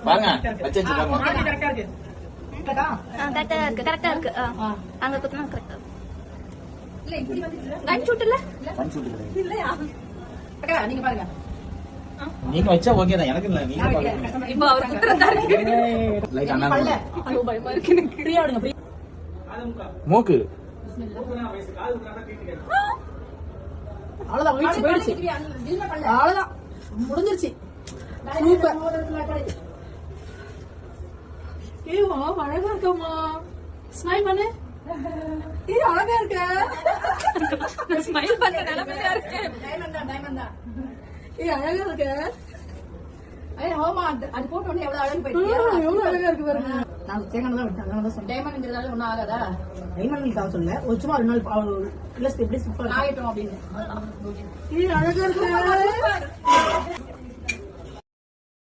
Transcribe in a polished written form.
பாருங்க வச்சாச்சு பாருங்க. கரெக்டா இருக்கு. கரெக்டா இருக்கு. அங்க குத்துனா கரெக்டா இருக்கு. இல்ல இப்படி வந்துச்சுல. கன் ஷூட்ல பன் சூட்டு கிடையாது. இல்லையா? அக்கா நீங்க பாருங்க. நீங்க வச்சா ஓகே தான், எனக்கு இல்ல, நீங்க பாருங்க. இப்போ அவர் குத்துறதா இருக்கு. லைட் அண்ணா பல்ல. ஐயோ பயமா இருக்கு எனக்கு. ஃப்ரீயா விடுங்க. ஃப்ரீ. மூக்கு அவ்வளவுதான் போயிடுச்சு. அவ்வளவுதான் முடிஞ்சிருச்சு. சூப்பர். ஏமா அழகா இருக்கம்மா. ஸ்மைல் பண்ணு. ஏய் அழகா இருக்க. ஸ்மைல் பண்ண நிலைமையா இருக்கு. டைமண்ட் தான். ஏய் அழகா இருக்க. ஐயா ஹோமா அது போட்ட உடனே எவ்வளவு அழகு போயிடுச்சு. எவ்வளவு அழகா இருக்கு பாருங்க. நான் தேங்காய் தான் விட்டேன். அதனால தான் சொன்னேன். டைமண்ட்ங்கிறதால ஒண்ணும் ஆகாதா? டைமண்ட்காக சொல்ல. ஒரு சும்மா ஒரு நாள் பிளஸ் எப்படி சூப்பர் ஆயிட்டோம் அப்படின்னு. ஏய் அழகா இருக்கு.